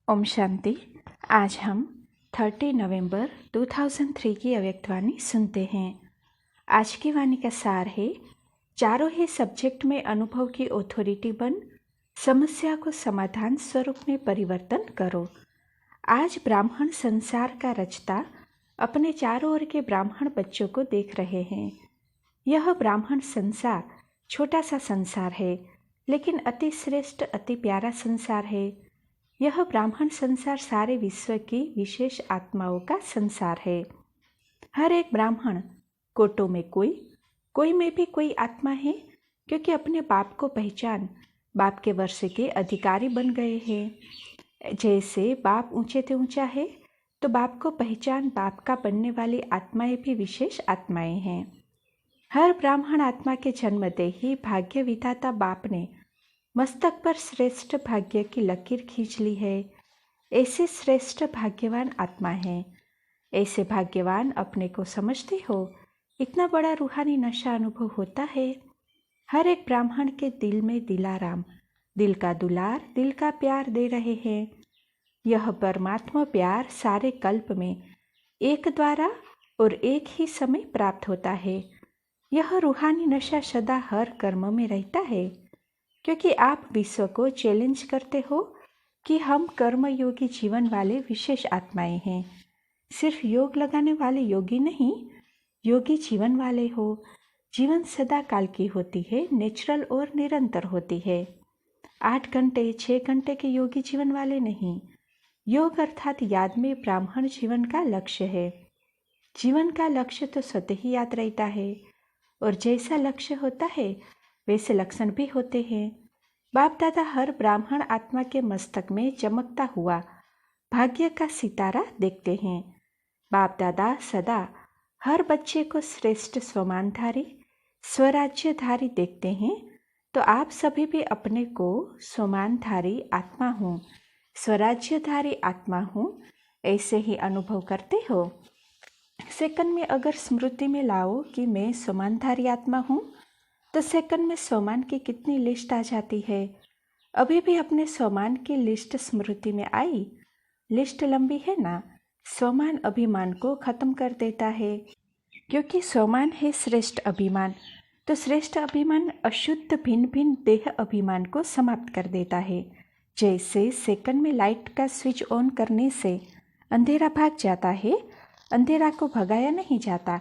ओम शांति। आज हम 30 नवंबर 2003 की अव्यक्तवाणी सुनते हैं। आज की वाणी का सार है, चारों ही सब्जेक्ट में अनुभव की ऑथोरिटी बन, समस्या को समाधान स्वरूप में परिवर्तन करो। आज ब्राह्मण संसार का रचता अपने चारों ओर के ब्राह्मण बच्चों को देख रहे हैं। यह ब्राह्मण संसार छोटा सा संसार है, लेकिन अति श्रेष्ठ अति प्यारा संसार है। यह ब्राह्मण संसार सारे विश्व की विशेष आत्माओं का संसार है। हर एक ब्राह्मण कोटों में कोई में भी कोई आत्मा है, क्योंकि अपने बाप को पहचान बाप के वर्ष के अधिकारी बन गए हैं। जैसे बाप ऊंचे से ऊंचा है, तो बाप को पहचान बाप का बनने वाली आत्माएं भी विशेष आत्माएं हैं। हर ब्राह्मण आत्मा के जन्मते ही भाग्य विधाता बाप ने मस्तक पर श्रेष्ठ भाग्य की लकीर खींच ली है। ऐसे श्रेष्ठ भाग्यवान आत्मा है। ऐसे भाग्यवान अपने को समझते हो, इतना बड़ा रूहानी नशा अनुभव होता है। हर एक ब्राह्मण के दिल में दिलाराम, दिल का दुलार, दिल का प्यार दे रहे हैं। यह परमात्मा प्यार सारे कल्प में एक द्वारा और एक ही समय प्राप्त होता है। यह रूहानी नशा सदा हर कर्म में रहता है, क्योंकि आप विश्व को चैलेंज करते हो कि हम कर्मयोगी जीवन वाले विशेष आत्माएं हैं। सिर्फ योग लगाने वाले योगी नहीं, योगी जीवन वाले हो। जीवन सदा काल की होती है, नेचुरल और निरंतर होती है। 8 घंटे 6 घंटे के योगी जीवन वाले नहीं। योग अर्थात याद में ब्राह्मण जीवन का लक्ष्य है। जीवन का लक्ष्य तो स्वतः ही याद रहता है, और जैसा लक्ष्य होता है वैसे लक्षण भी होते हैं। बाप दादा हर ब्राह्मण आत्मा के मस्तक में चमकता हुआ भाग्य का सितारा देखते हैं। बाप दादा सदा हर बच्चे को श्रेष्ठ स्वमानधारी, स्वराज्यधारी देखते हैं। तो आप सभी भी अपने को स्वमानधारी आत्मा हूँ, स्वराज्यधारी आत्मा हूँ, ऐसे ही अनुभव करते हो। सेकंड में अगर स्मृति में लाओ कि मैं स्वमानधारी आत्मा हूँ, तो सेकंड में सोमान की कितनी लिस्ट आ जाती है। अभी भी अपने सोमान की लिस्ट स्मृति में आई। लिस्ट लंबी है ना। सोमान अभिमान को खत्म कर देता है, क्योंकि सोमान है श्रेष्ठ अभिमान। तो श्रेष्ठ अभिमान अशुद्ध भिन्न भिन्न देह अभिमान को समाप्त कर देता है। जैसे सेकंड में लाइट का स्विच ऑन करने से अंधेरा भाग जाता है, अंधेरा को भगाया नहीं जाता,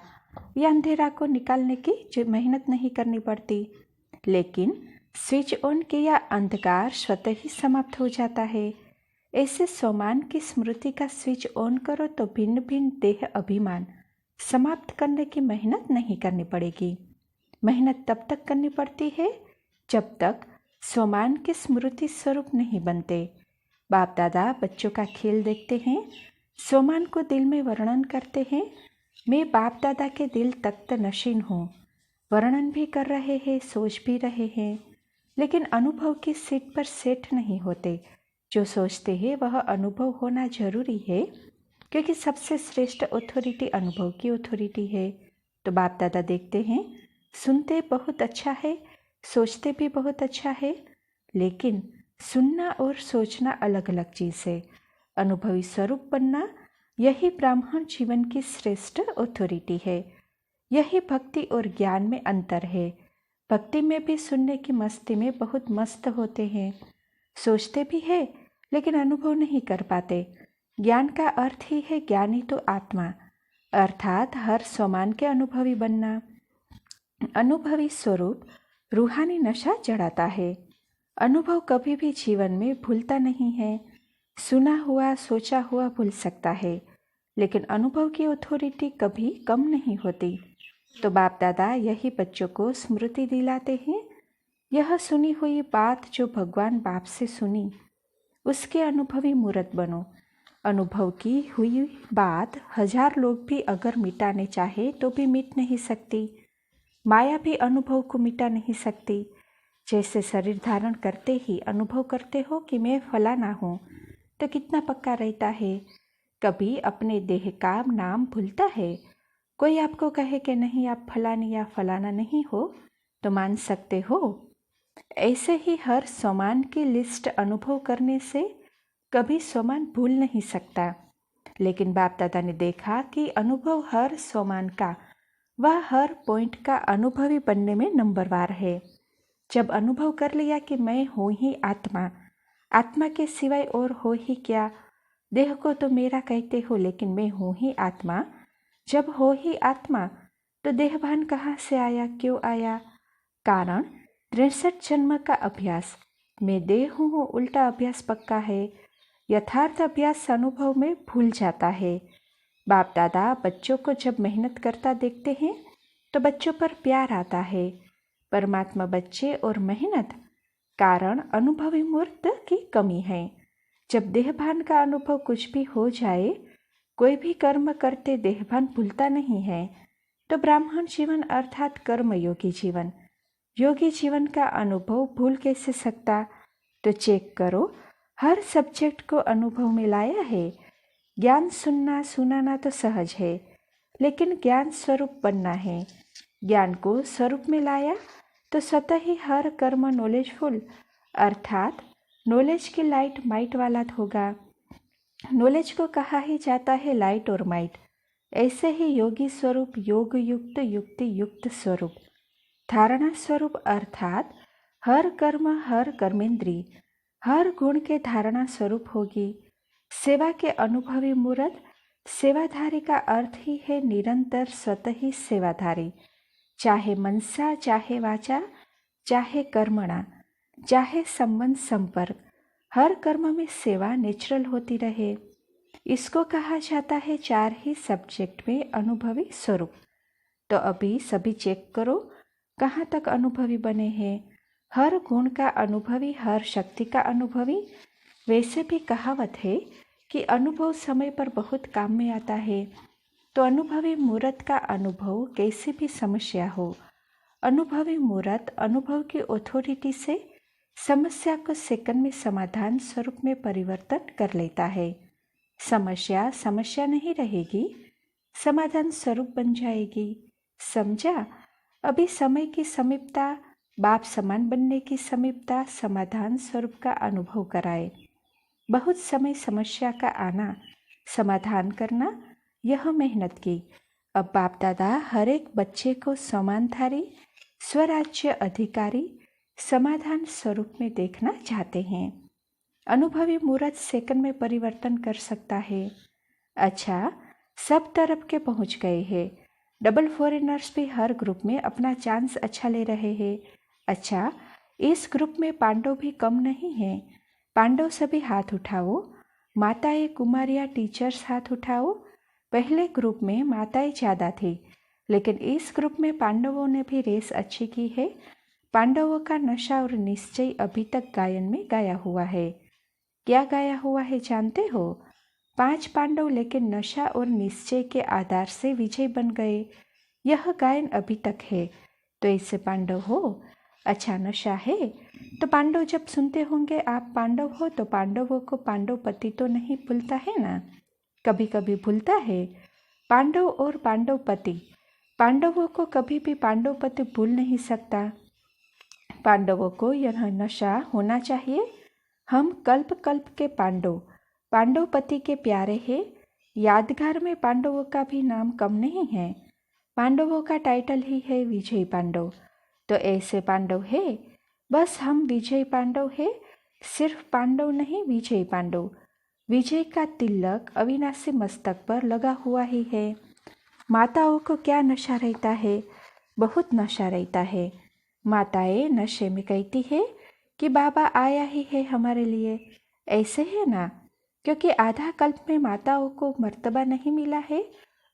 या अंधेरा को निकालने की जो मेहनत नहीं करनी पड़ती, लेकिन स्विच ऑन किया अंधकार स्वतः ही समाप्त हो जाता है। ऐसे सोमान की स्मृति का स्विच ऑन करो तो भिन्न भिन्न देह अभिमान समाप्त करने की मेहनत नहीं करनी पड़ेगी। मेहनत तब तक करनी पड़ती है जब तक सोमान के स्मृति स्वरूप नहीं बनते। बाप दादा बच्चों का खेल देखते हैं, सोमान को दिल में वर्णन करते हैं। मैं बाप दादा के दिल तत्त नशीन हूँ। वर्णन भी कर रहे हैं, सोच भी रहे हैं, लेकिन अनुभव की सीट पर सेट नहीं होते। जो सोचते हैं वह अनुभव होना जरूरी है, क्योंकि सबसे श्रेष्ठ अथॉरिटी अनुभव की अथॉरिटी है। तो बाप दादा देखते हैं, सुनते बहुत अच्छा है, सोचते भी बहुत अच्छा है, लेकिन सुनना और सोचना अलग अलग चीज़ है। अनुभवी स्वरूप बनना, यही ब्राह्मण जीवन की श्रेष्ठ अथॉरिटी है। यही भक्ति और ज्ञान में अंतर है। भक्ति में भी सुनने की मस्ती में बहुत मस्त होते हैं, सोचते भी है, लेकिन अनुभव नहीं कर पाते। ज्ञान का अर्थ ही है ज्ञानी तो आत्मा, अर्थात हर सोमान के अनुभवी बनना। अनुभवी स्वरूप रूहानी नशा चढ़ाता है। अनुभव कभी भी जीवन में भूलता नहीं है। सुना हुआ सोचा हुआ भूल सकता है, लेकिन अनुभव की अथॉरिटी कभी कम नहीं होती। तो बाप दादा यही बच्चों को स्मृति दिलाते हैं। यह सुनी हुई बात जो भगवान बाप से सुनी, उसके अनुभवी मूर्त बनो। अनुभव की हुई बात 1000 लोग भी अगर मिटाने चाहे तो भी मिट नहीं सकती। माया भी अनुभव को मिटा नहीं सकती। जैसे शरीर धारण करते ही अनुभव करते हो कि मैं फलाना हूँ, तो कितना पक्का रहता है। कभी अपने देह का नाम भूलता है। कोई आपको कहे कि नहीं आप फलानी या फलाना नहीं हो, तो मान सकते हो। ऐसे ही हर समान की लिस्ट अनुभव करने से कभी सोमान भूल नहीं सकता। लेकिन बाप दादा ने देखा कि अनुभव हर सोमान का वह हर पॉइंट का अनुभवी बनने में नंबरवार है। जब अनुभव कर लिया कि मैं हूँ ही आत्मा, आत्मा के सिवाय और हो ही क्या, देह को तो मेरा कहते हो लेकिन मैं हूँ ही आत्मा, जब हो ही आत्मा तो देहभान कहाँ से आया, क्यों आया? कारण 63 जन्म का अभ्यास। मैं देह हूँ, उल्टा अभ्यास पक्का है। यथार्थ अभ्यास अनुभव में भूल जाता है। बाप दादा बच्चों को जब मेहनत करता देखते हैं तो बच्चों पर प्यार आता है। परमात्मा बच्चे और मेहनत कारण अनुभवी मूर्त की कमी है। जब देहभान का अनुभव कुछ भी हो जाए, कोई भी कर्म करते देहभान भूलता नहीं है, तो ब्राह्मण जीवन अर्थात कर्मयोगी जीवन, योगी जीवन का अनुभव भूल कैसे सकता? तो चेक करो, हर सब्जेक्ट को अनुभव में लाया है। ज्ञान सुनना सुनाना तो सहज है, लेकिन ज्ञान स्वरूप बनना है। ज्ञान को स्वरूप में लाया तो स्वतः ही हर कर्म नॉलेजफुल अर्थात नॉलेज की लाइट माइट वाला होगा। नॉलेज को कहा ही जाता है लाइट और माइट। ऐसे ही योगी स्वरूप योग युक्त युक्ति युक्त स्वरूप, धारणा स्वरूप अर्थात हर कर्म हर कर्मेंद्री हर गुण के धारणा स्वरूप होगी। सेवा के अनुभवी मूर्त, सेवाधारी का अर्थ ही है निरंतर स्वतः ही सेवाधारी, चाहे मनसा चाहे वाचा चाहे कर्मणा चाहे संबंध संपर्क, हर कर्म में सेवा नेचुरल होती रहे। इसको कहा जाता है 4 ही सब्जेक्ट में अनुभवी स्वरूप। तो अभी सभी चेक करो कहाँ तक अनुभवी बने हैं। हर गुण का अनुभवी, हर शक्ति का अनुभवी। वैसे भी कहावत है कि अनुभव समय पर बहुत काम में आता है। तो अनुभवी मूर्त का अनुभव कैसी भी समस्या हो, अनुभवी मूर्त अनुभव की अथॉरिटी से समस्या को सेकंड में समाधान स्वरूप में परिवर्तन कर लेता है। समस्या समस्या नहीं रहेगी, समाधान स्वरूप बन जाएगी। समझा? अभी समय की समीपता, बाप समान बनने की समीपता समाधान स्वरूप का अनुभव कराए। बहुत समय समस्या का आना, समाधान करना, यह मेहनत की। अब बाप दादा हर एक बच्चे को समानधारी, स्वराज्य अधिकारी, समाधान स्वरूप में देखना चाहते हैं। अनुभवी मूर्त सेकंड में परिवर्तन कर सकता है। अच्छा, सब तरफ के पहुंच गए हैं। डबल फॉरेनर्स भी हर ग्रुप में अपना चांस अच्छा ले रहे हैं। अच्छा, इस ग्रुप में पांडव भी कम नहीं हैं। पांडव सभी हाथ उठाओ। माताएं, कुमारियां, टीचर्स हाथ उठाओ। पहले ग्रुप में माताएं ज़्यादा थी, लेकिन इस ग्रुप में पांडवों ने भी रेस अच्छी की है। पांडवों का नशा और निश्चय अभी तक गायन में गाया हुआ है। क्या गाया हुआ है जानते हो? 5 पांडव लेकिन नशा और निश्चय के आधार से विजय बन गए। यह गायन अभी तक है। तो ऐसे पांडव हो। अच्छा, नशा है तो पांडव जब सुनते होंगे आप पांडव हो, तो पांडवों को पांडवपति तो नहीं भूलता है ना? कभी कभी भूलता है। पांडव और पांडवपति, पांडवों को कभी भी पांडवपति भूल नहीं सकता। पांडवों को यह नशा होना चाहिए। हम कल्प कल्प के पांडव, पांडवपति के प्यारे हैं। यादगार में पांडवों का भी नाम कम नहीं है। पांडवों का टाइटल ही है विजय पांडव। तो ऐसे पांडव है, बस हम विजय पांडव है। सिर्फ पांडव नहीं, विजय पांडव। विजय का तिलक अविनाशी मस्तक पर लगा हुआ ही है। माताओं को क्या नशा रहता है? बहुत नशा रहता है। माताएं नशे में कहती है कि बाबा आया ही है हमारे लिए। ऐसे है ना? क्योंकि आधा कल्प में माताओं को मर्तबा नहीं मिला है।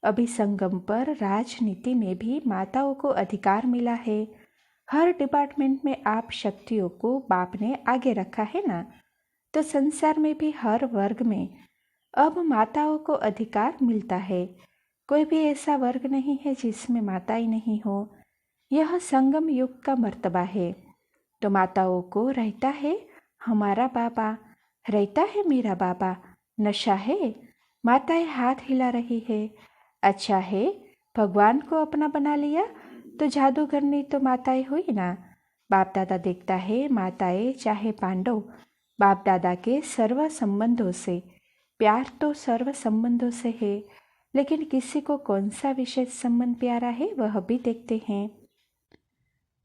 अभी संगम पर राजनीति में भी माताओं को अधिकार मिला है। हर डिपार्टमेंट में आप शक्तियों को बाप ने आगे रखा है ना? तो संसार में भी हर वर्ग में अब माताओं को अधिकार मिलता है। कोई भी ऐसा वर्ग नहीं है जिसमें माताएं नहीं हो। यह संगम युग का मर्तबा है। तो माताओं को रहता है हमारा बाबा, रहता है मेरा बाबा। नशा है, माताएं हाथ हिला रही है। अच्छा है, भगवान को अपना बना लिया तो जादूगरनी तो माताएं हुई ना। बाप दादा देखता है माताएं चाहे पांडव बाप दादा के सर्व संबंधों से। प्यार तो सर्व संबंधों से है, लेकिन किसी को कौन सा विशेष संबंध प्यारा है वह भी देखते हैं।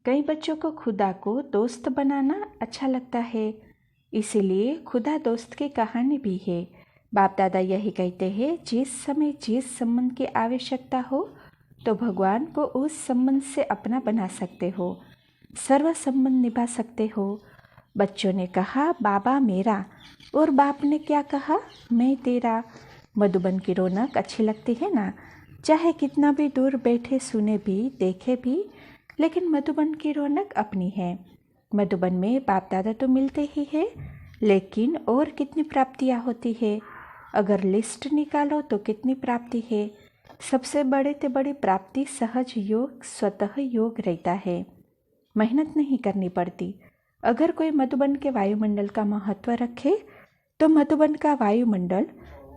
कई बच्चों को खुदा को दोस्त बनाना अच्छा लगता है, इसीलिए खुदा दोस्त की कहानी भी है। बाप दादा यही कहते हैं, जिस समय जिस संबंध की आवश्यकता हो तो भगवान को उस संबंध से अपना बना सकते हो, सर्व संबंध निभा सकते हो। बच्चों ने कहा बाबा मेरा, और बाप ने क्या कहा, मैं तेरा। मधुबन की रौनक अच्छी लगती है ना, चाहे कितना भी दूर बैठे सुने भी देखे भी, लेकिन मधुबन की रौनक अपनी है। मधुबन में बाप दादा तो मिलते ही है, लेकिन और कितनी प्राप्तियाँ होती है। अगर लिस्ट निकालो तो कितनी प्राप्ति है। सबसे बड़े से बड़ी प्राप्ति सहज योग, स्वतः योग रहता है, मेहनत नहीं करनी पड़ती। अगर कोई मधुबन के वायुमंडल का महत्व रखे तो मधुबन का वायुमंडल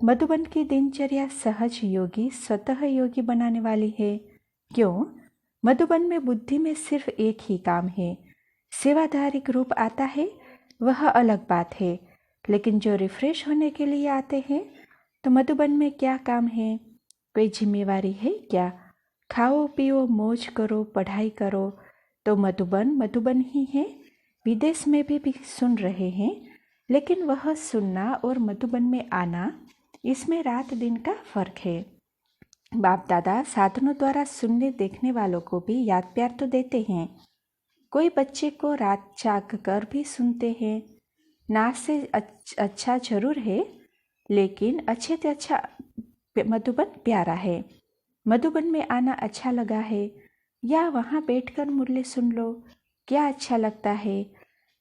मधुबन की दिनचर्या सहज योगी, स्वतः योगी बनाने वाली है। क्यों? मधुबन में बुद्धि में सिर्फ एक ही काम है। सेवाधारिक रूप आता है वह अलग बात है, लेकिन जो रिफ्रेश होने के लिए आते हैं तो मधुबन में क्या काम है? कोई जिम्मेवारी है क्या? खाओ पियो मौज करो पढ़ाई करो, तो मधुबन ही है। विदेश में भी सुन रहे हैं, लेकिन वह सुनना और मधुबन में आना, इसमें रात दिन का फर्क है। बाप दादा साधनों द्वारा सुनने देखने वालों को भी याद प्यार तो देते हैं। कोई बच्चे को रात जाग कर भी सुनते हैं। नाच से अच्छा जरूर है, लेकिन अच्छे से अच्छा मधुबन प्यारा है। मधुबन में आना अच्छा लगा है, या वहाँ बैठकर मुरली सुन लो, क्या अच्छा लगता है।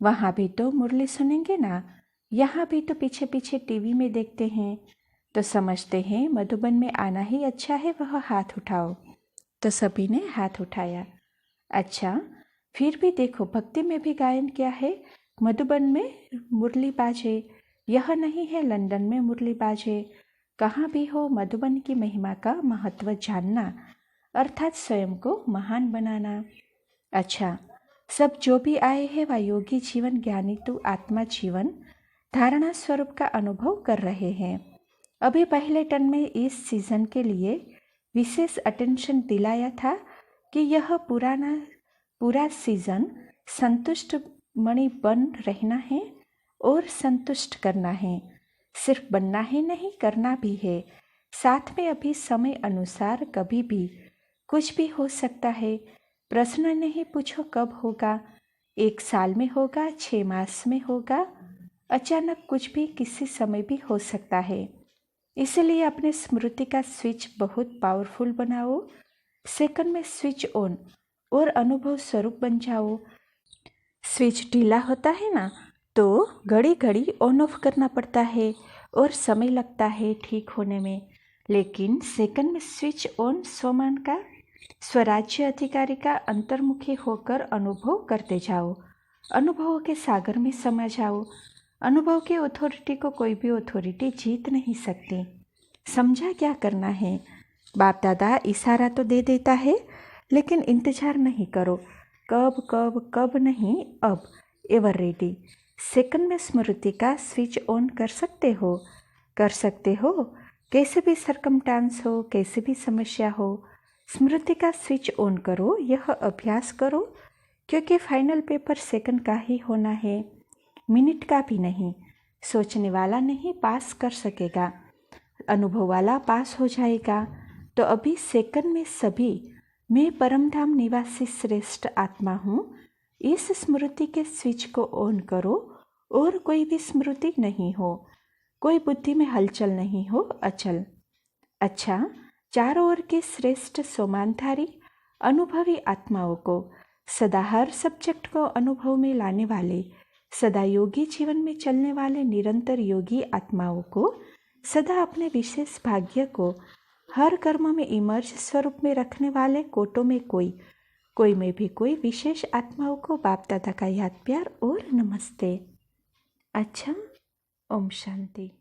वहाँ भी तो मुरली सुनेंगे ना, यहाँ भी तो पीछे पीछे टीवी में देखते हैं, तो समझते हैं मधुबन में आना ही अच्छा है। वह हाथ उठाओ, तो सभी ने हाथ उठाया। अच्छा, फिर भी देखो भक्ति में भी गायन क्या है, मधुबन में मुरली बाजे। यह नहीं है लंदन में मुरली बाजे। कहाँ भी हो मधुबन की महिमा का महत्व जानना, अर्थात स्वयं को महान बनाना। अच्छा, सब जो भी आए हैं वह योगी जीवन, ज्ञानी तू आत्मा जीवन धारणा स्वरूप का अनुभव कर रहे हैं। अभी पहले टर्न में इस सीजन के लिए विशेष अटेंशन दिलाया था कि यह पूरा सीजन संतुष्ट मणि बन रहना है और संतुष्ट करना है। सिर्फ बनना ही नहीं, करना भी है साथ में। अभी समय अनुसार कभी भी कुछ भी हो सकता है। प्रश्न नहीं पूछो कब होगा, 1 साल में होगा, 6 मास में होगा, अचानक कुछ भी किसी समय भी हो सकता है। इसलिए अपने स्मृति का स्विच बहुत पावरफुल बनाओ। सेकंड में स्विच ऑन और अनुभव स्वरूप बन जाओ। स्विच ढीला होता है ना, तो घड़ी घड़ी ऑन ऑफ करना पड़ता है और समय लगता है ठीक होने में। लेकिन सेकंड में स्विच ऑन, स्वमान का, स्वराज्य अधिकारी का अंतर्मुखी होकर अनुभव करते जाओ। अनुभवों के सागर में समा जाओ। अनुभव की अथॉरिटी को कोई भी अथॉरिटी जीत नहीं सकती। समझा क्या करना है? बाप दादा इशारा तो दे देता है, लेकिन इंतजार नहीं करो। कब कब कब नहीं, अब एवर रेडी। सेकंड में स्मृति का स्विच ऑन कर सकते हो, कैसे भी सरकमस्टांस हो, कैसे भी समस्या हो, स्मृति का स्विच ऑन करो। यह अभ्यास करो, क्योंकि फाइनल पेपर सेकंड का ही होना है, मिनट का भी नहीं। सोचने वाला नहीं पास कर सकेगा, अनुभव वाला पास हो जाएगा। तो अभी सेकंड में सभी, मैं परमधाम निवासी श्रेष्ठ आत्मा हूँ, इस स्मृति के स्विच को ऑन करो और कोई भी स्मृति नहीं हो, कोई बुद्धि में हलचल नहीं हो, अचल। अच्छा, चारों ओर के श्रेष्ठ सोमानधारी अनुभवी आत्माओं को, सदा हर सब्जेक्ट को अनुभव में लाने वाले, सदा योगी जीवन में चलने वाले निरंतर योगी आत्माओं को, सदा अपने विशेष भाग्य को हर कर्म में इमर्ज स्वरूप में रखने वाले, कोटों में कोई में भी कोई विशेष आत्माओं को बाप दादा का याद प्यार और नमस्ते। अच्छा, ओम शांति।